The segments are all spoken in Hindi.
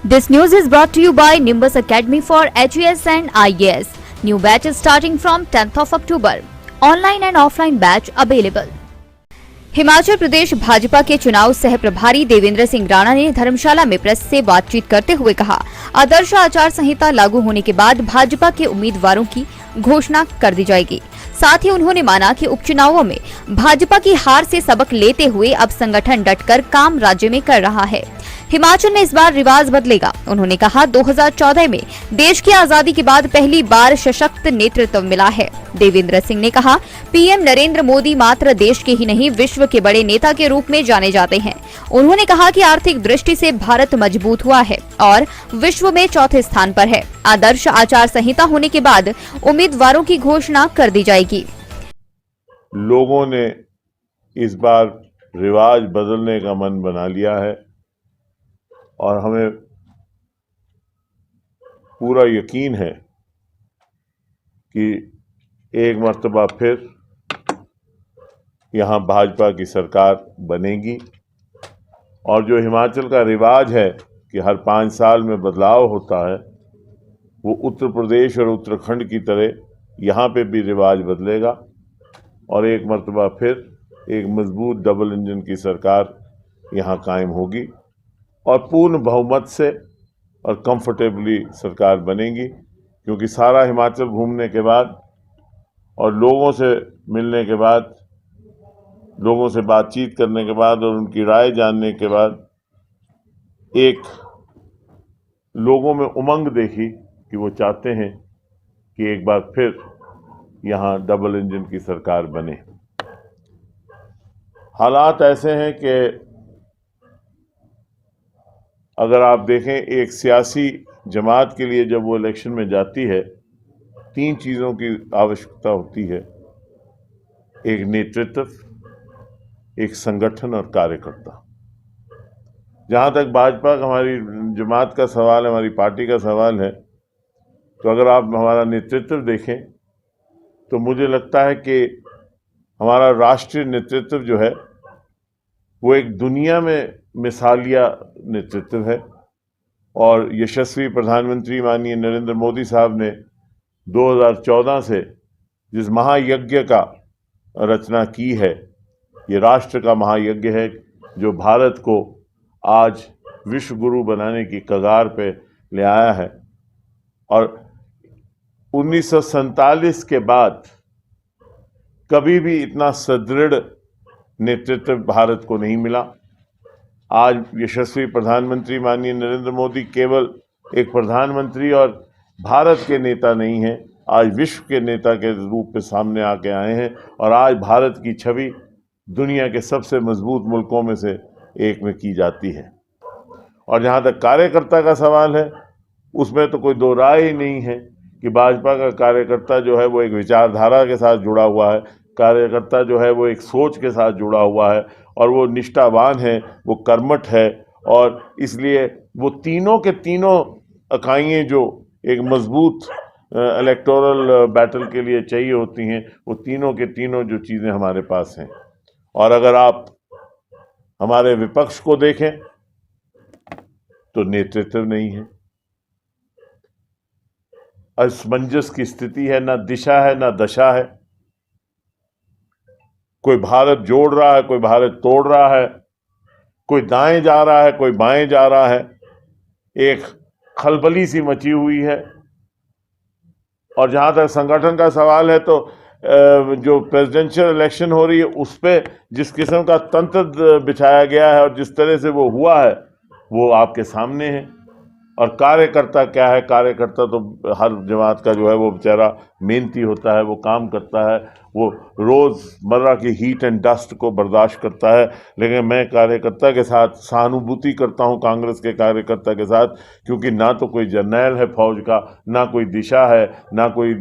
This news is brought to you by Nimbus Academy for HES and IAS. New batch is starting from 10th of October. Online and offline batch available. Himachal Pradesh Bhajpa के चुनाव सह प्रभारी देवेंद्र सिंह राणा ने धर्मशाला में प्रेस से बातचीत करते हुए कहा, आदर्श आचार संहिता लागू होने के बाद भाजपा के उम्मीदवारों की घोषणा कर दी जाएगी। साथ ही उन्होंने माना कि उपचुनावों में भाजपा की हार से सबक लेते हुए अब संगठन डटकर काम राज्य में कर रहा है। हिमाचल में इस बार रिवाज बदलेगा। उन्होंने कहा, 2014 में देश की आजादी के बाद पहली बार सशक्त नेतृत्व मिला है। देवेंद्र सिंह ने कहा, पीएम नरेंद्र मोदी मात्र देश के ही नहीं विश्व के बड़े नेता के रूप में जाने जाते हैं। उन्होंने कहा कि आर्थिक दृष्टि से भारत मजबूत हुआ है और विश्व में चौथे स्थान पर है। आदर्श आचार संहिता होने के बाद उम्मीदवारों की घोषणा कर दी जाएगी। लोगों ने इस बार रिवाज बदलने का मन बना लिया है और हमें पूरा यकीन है कि एक मर्तबा फिर यहाँ भाजपा की सरकार बनेगी और जो हिमाचल का रिवाज है कि हर 5 साल में बदलाव होता है, वो उत्तर प्रदेश और उत्तराखंड की तरह यहाँ पे भी रिवाज बदलेगा और एक मर्तबा फिर एक मजबूत डबल इंजन की सरकार यहाँ कायम होगी और पूर्ण बहुमत से और कंफर्टेबली सरकार बनेगी। क्योंकि सारा हिमाचल घूमने के बाद और लोगों से मिलने के बाद, लोगों से बातचीत करने के बाद और उनकी राय जानने के बाद एक लोगों में उमंग देखी कि वो चाहते हैं कि एक बार फिर यहाँ डबल इंजन की सरकार बने। हालात ऐसे हैं कि अगर आप देखें, एक सियासी जमात के लिए जब वो इलेक्शन में जाती है, 3 चीज़ों की आवश्यकता होती है। एक नेतृत्व, एक संगठन और कार्यकर्ता। जहाँ तक भाजपा का, हमारी जमात का सवाल है, हमारी पार्टी का सवाल है, तो अगर आप हमारा नेतृत्व देखें तो मुझे लगता है कि हमारा राष्ट्रीय नेतृत्व जो है वो एक दुनिया में मिसालिया नेतृत्व है। और यशस्वी प्रधानमंत्री माननीय नरेंद्र मोदी साहब ने 2014 से जिस महायज्ञ का रचना की है, ये राष्ट्र का महायज्ञ है जो भारत को आज विश्व गुरु बनाने की कगार पे ले आया है। और 1947 के बाद कभी भी इतना सुदृढ़ नेतृत्व भारत को नहीं मिला। आज यशस्वी प्रधानमंत्री माननीय नरेंद्र मोदी केवल एक प्रधानमंत्री और भारत के नेता नहीं हैं, आज विश्व के नेता के रूप में सामने आके आए हैं और आज भारत की छवि दुनिया के सबसे मजबूत मुल्कों में से एक में की जाती है। और जहाँ तक कार्यकर्ता का सवाल है, उसमें तो कोई दो राय ही नहीं है कि भाजपा का कार्यकर्ता जो है वो एक विचारधारा के साथ जुड़ा हुआ है, कार्यकर्ता जो है वो एक सोच के साथ जुड़ा हुआ है और वो निष्ठावान है, वो कर्मठ है। और इसलिए वो तीनों के तीनों इकाइयाँ जो एक मजबूत इलेक्टोरल बैटल के लिए चाहिए होती हैं, वो तीनों के तीनों जो चीज़ें हमारे पास हैं। और अगर आप हमारे विपक्ष को देखें तो नेतृत्व नहीं है, असमंजस की स्थिति है, ना दिशा है ना दशा है। कोई भारत जोड़ रहा है, कोई भारत तोड़ रहा है, कोई दाएं जा रहा है, कोई बाएं जा रहा है। एक खलबली सी मची हुई है। और जहां तक संगठन का सवाल है तो जो प्रेसिडेंशियल इलेक्शन हो रही है उस पर जिस किस्म का तंत्र बिछाया गया है और जिस तरह से वो हुआ है वो आपके सामने है। और कार्यकर्ता क्या है, कार्यकर्ता तो हर जमात का जो है वो बेचारा मेहनती होता है, वो काम करता है, वो रोज़मर्रा की हीट एंड डस्ट को बर्दाश्त करता है। लेकिन मैं कार्यकर्ता के साथ सहानुभूति करता हूं, कांग्रेस के कार्यकर्ता के साथ, क्योंकि ना तो कोई जर्नैल है फौज का, ना कोई दिशा है, ना कोई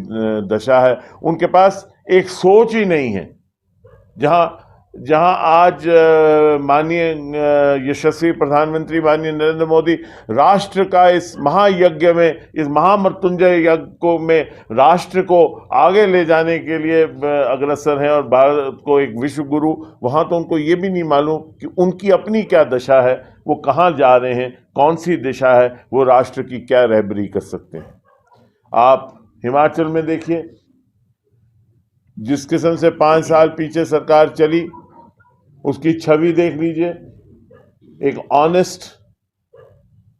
दशा है। उनके पास एक सोच ही नहीं है। जहां जहां आज माननीय यशस्वी प्रधानमंत्री माननीय नरेंद्र मोदी राष्ट्र का इस महायज्ञ में, इस महामृत्युंजय यज्ञ को में राष्ट्र को आगे ले जाने के लिए अग्रसर हैं और भारत को एक विश्व गुरु, वहां तो उनको ये भी नहीं मालूम कि उनकी अपनी क्या दशा है, वो कहाँ जा रहे हैं, कौन सी दिशा है, वो राष्ट्र की क्या रहबरी कर सकते हैं। आप हिमाचल में देखिए, जिस किस्म से 5 साल पीछे सरकार चली, उसकी छवि देख लीजिए। एक ऑनेस्ट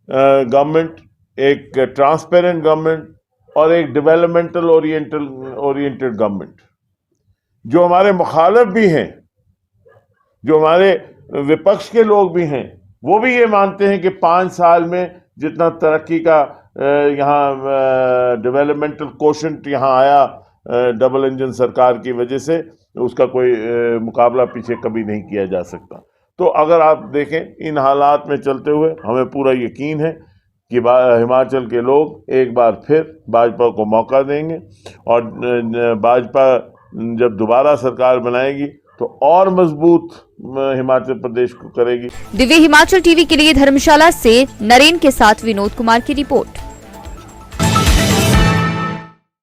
गवर्नमेंट, एक ट्रांसपेरेंट गवर्नमेंट और एक डेवलपमेंटल ओरिएंटेड गवर्नमेंट। जो हमारे मुखालिफ भी हैं, जो हमारे विपक्ष के लोग भी हैं, वो भी ये मानते हैं कि 5 साल में जितना तरक्की का यहाँ डेवलपमेंटल कोशेंट यहाँ आया डबल इंजन सरकार की वजह से, उसका कोई मुकाबला पीछे कभी नहीं किया जा सकता। तो अगर आप देखें, इन हालात में चलते हुए हमें पूरा यकीन है कि हिमाचल के लोग एक बार फिर भाजपा को मौका देंगे और भाजपा जब दोबारा सरकार बनाएगी तो और मजबूत हिमाचल प्रदेश को करेगी। दिव्य हिमाचल टीवी के लिए धर्मशाला से नरेन के साथ विनोद कुमार की रिपोर्ट।